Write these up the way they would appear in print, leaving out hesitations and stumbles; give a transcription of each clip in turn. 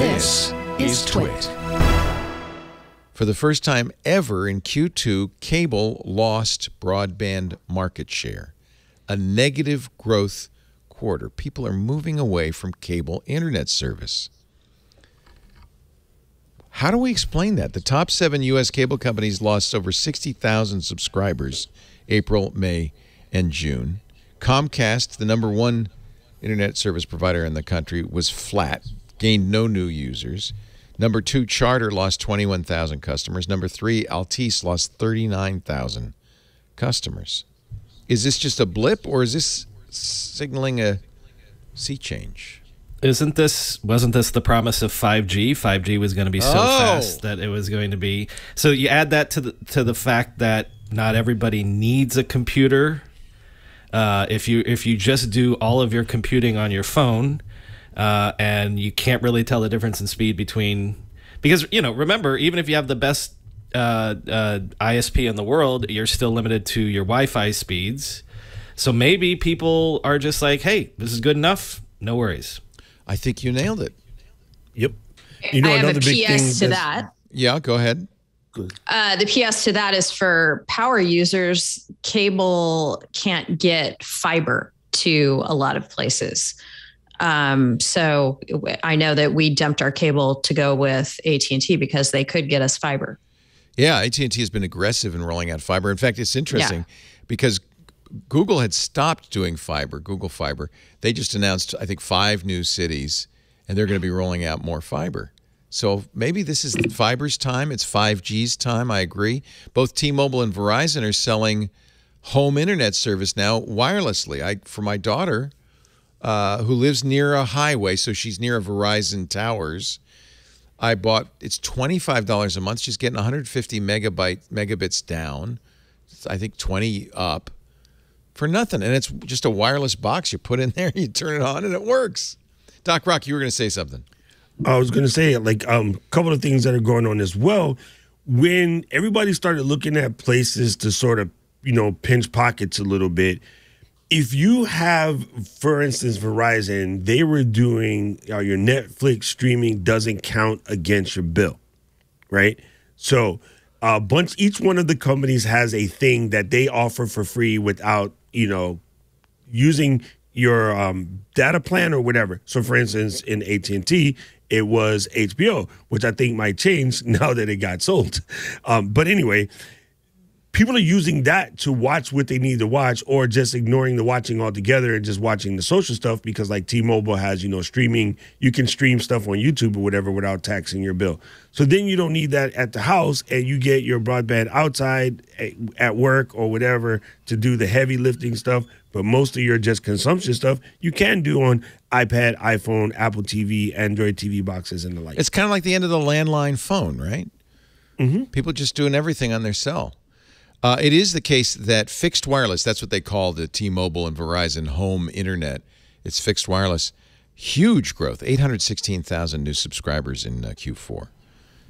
This is TWiT. For the first time ever in Q2, cable lost broadband market share. A negative growth quarter. People are moving away from cable internet service. How do we explain that? The top 7 U.S. cable companies lost over 60,000 subscribers April, May, and June. Comcast, the number 1 internet service provider in the country, was flat, gained no new users. Number 2, Charter, lost 21,000 customers. Number 3, Altice, lost 39,000 customers. Is this just a blip, or is this signaling a sea change? Wasn't this the promise of 5G? 5G was going to be so fast that it was going to be. So you add that to the fact that not everybody needs a computer. If you just do all of your computing on your phone, and you can't really tell the difference in speed between, because remember, even if you have the best ISP in the world, you're still limited to your Wi-Fi speeds. So maybe people are just like, hey, this is good enough. No worries. I think you nailed it. Yep. I have a PS to that. Yeah, go ahead. Good. The PS to that is for power users. Cable can't get fiber to a lot of places. So I know that we dumped our cable to go with AT&T because they could get us fiber. Yeah, AT&T has been aggressive in rolling out fiber. In fact, it's interesting because Google had stopped doing fiber, Google Fiber. They just announced, I think, 5 new cities, and they're going to be rolling out more fiber. So maybe this is fiber's time. It's 5G's time. I agree. Both T-Mobile and Verizon are selling home internet service now wirelessly. For my daughter, who lives near a highway, so she's near a Verizon towers, I bought, it's $25 a month. She's getting 150 megabits down, I think 20 up, for nothing. And it's just a wireless box you put in there, you turn it on, and it works. Doc Rock, you were going to say something. I was going to say, like, a couple of things that are going on as well. When everybody started looking at places to sort of, pinch pockets a little bit, if you have, for instance, Verizon, they were doing your Netflix streaming doesn't count against your bill, right? So each one of the companies has a thing that they offer for free without, using your data plan or whatever. So, for instance, in AT&T, it was HBO, which I think might change now that it got sold. But anyway, people are using that to watch what they need to watch, or just ignoring the watching altogether and just watching the social stuff, because like T-Mobile has, streaming. You can stream stuff on YouTube or whatever without taxing your bill. So then you don't need that at the house, and you get your broadband outside at work or whatever to do the heavy lifting stuff. But most of your just consumption stuff you can do on iPad, iPhone, Apple TV, Android TV boxes, and the like. It's kind of like the end of the landline phone, right? Mm-hmm. People just doing everything on their cell. It is the case that fixed wireless, that's what they call the T-Mobile and Verizon home internet. It's fixed wireless. Huge growth, 816,000 new subscribers in Q4.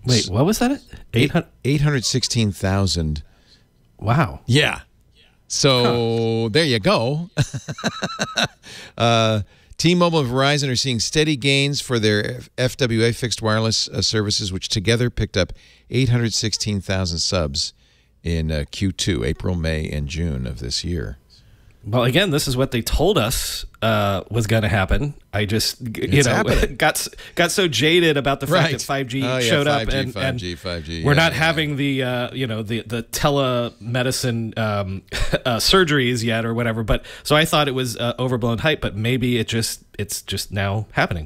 Wait, what was that? 816,000. Wow. Yeah. So there you go. T-Mobile and Verizon are seeing steady gains for their FWA fixed wireless services, which together picked up 816,000 subs in Q2, April, May, and June of this year. Well, again, this is what they told us was going to happen. I just, got so jaded about the fact that 5G showed up, and 5G. We're not having the the telemedicine surgeries yet or whatever. But so I thought it was overblown hype, but maybe it's just now happening.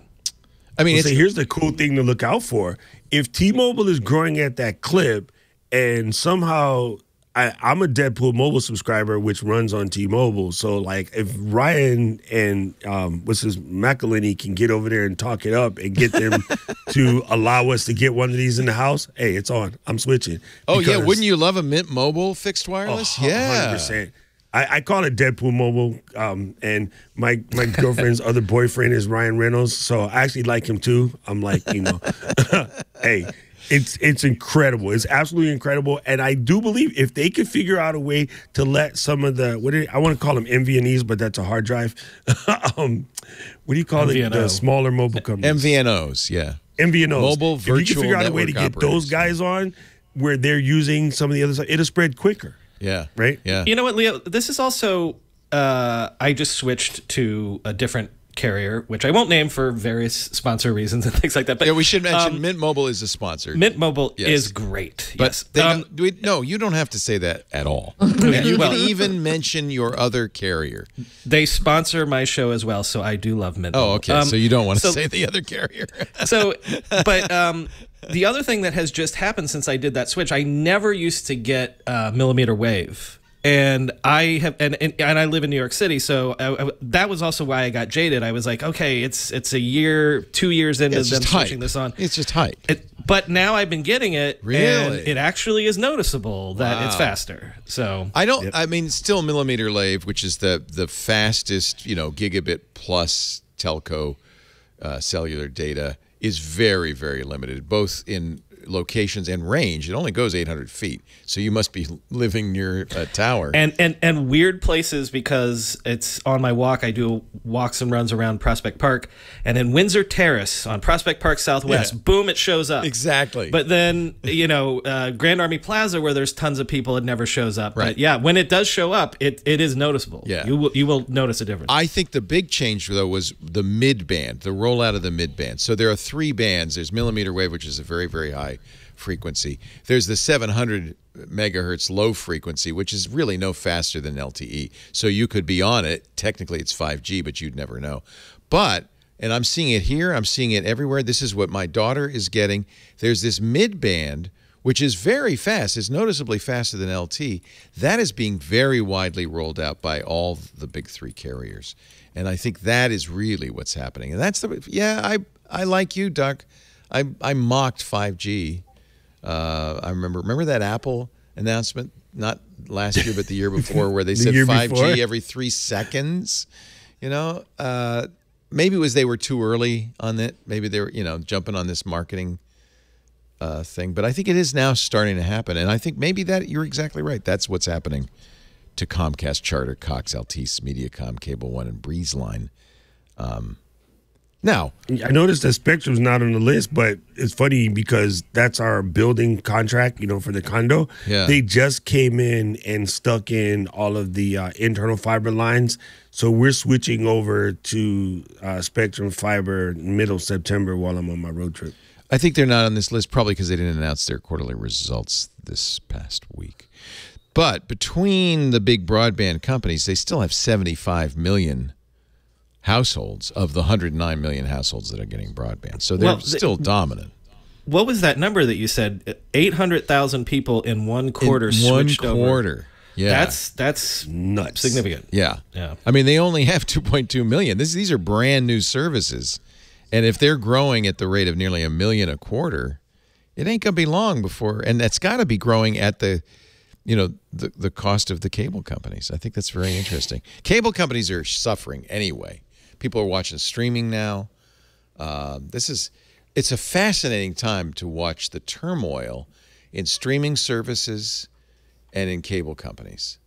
I mean, here's the cool thing to look out for: if T-Mobile is growing at that clip, and somehow I'm a Deadpool mobile subscriber, which runs on T-Mobile. So, like, if Ryan and McElhinney can get over there and talk it up and get them to allow us to get one of these in the house, hey, it's on. I'm switching. Oh, yeah. Wouldn't you love a Mint Mobile fixed wireless? Yeah. 100%. I call it Deadpool Mobile, and my girlfriend's other boyfriend is Ryan Reynolds, so I actually like him too. I'm like, hey, it's incredible. It's absolutely incredible, and I do believe if they could figure out a way to let some of the I want to call them MVNEs, but that's a hard drive. What do you call it? The smaller mobile companies. MVNOs, yeah. MVNOs. Mobile If you virtual can figure out a way to network get those operators. guys on where they're using some of the other stuff, it'll spread quicker. Yeah. Right? Yeah. You know what, Leo? This is also, I just switched to a different carrier, which I won't name for various sponsor reasons and things like that. But Yeah, we should mention Mint Mobile is a sponsor. Mint Mobile Yes. is great. But Yes. they no, you don't have to say that at all. You can even mention your other carrier. They sponsor my show as well, so I do love Mint Mobile. Oh, okay. So you don't want to so- say the other carrier. But the other thing that has just happened since I did that switch, I never used to get millimeter wave. And I have, and I live in New York City, so that was also why I got jaded. I was like, okay, it's a year, 2 years into them switching this on. It's just hype. But now I've been getting it, Really? and it actually is noticeable that it's faster. So I don't. I mean, still millimeter wave, which is the fastest, gigabit plus telco cellular data, is very, very limited, both in locations and range. It only goes 800 feet, so you must be living near a tower. And weird places, because it's on my walk. I do walks and runs around Prospect Park, and in Windsor Terrace on Prospect Park Southwest, boom, it shows up. Exactly. But then, Grand Army Plaza, where there's tons of people, it never shows up. Right. But yeah, when it does show up, it is noticeable. Yeah. You will notice a difference. I think the big change, though, was the mid-band, the rollout of the mid-band. So there are 3 bands. There's millimeter wave, which is a very, very high frequency. There's the 700 megahertz low frequency, which is really no faster than LTE. So you could be on it. Technically, it's 5G, but you'd never know. But, and I'm seeing it here, I'm seeing it everywhere. This is what my daughter is getting. There's this mid-band, which is very fast. It's noticeably faster than LTE. That is being very widely rolled out by all the big 3 carriers. And I think that is really what's happening. And that's I like you, Duck. I mocked 5G. I remember that Apple announcement, not last year, but the year before, where they said 5G every 3 seconds. Maybe it was they were too early on it. Maybe they were, jumping on this marketing thing. But I think it is now starting to happen. And I think maybe that you're exactly right. That's what's happening to Comcast, Charter, Cox, Altice, Mediacom, Cable One, and BreezeLine. Now, I noticed that Spectrum's not on the list, but it's funny because that's our building contract, for the condo. Yeah. They just came in and stuck in all of the internal fiber lines. So we're switching over to Spectrum Fiber middle September while I'm on my road trip. I think they're not on this list probably because they didn't announce their quarterly results this past week. But between the big broadband companies, they still have 75 million households of the 109 million households that are getting broadband. So they're still dominant. What was that number that you said? 800,000 people in one quarter switched over. 1 quarter. Yeah. That's Nuts. significant. Yeah. Yeah. I mean, they only have 2.2 million. These are brand new services. And if they're growing at the rate of nearly 1 million a quarter, it ain't going to be long before, and that's got to be growing at the cost of the cable companies. I think that's very interesting. Cable companies are suffering anyway. People are watching streaming now. It's a fascinating time to watch the turmoil in streaming services and in cable companies.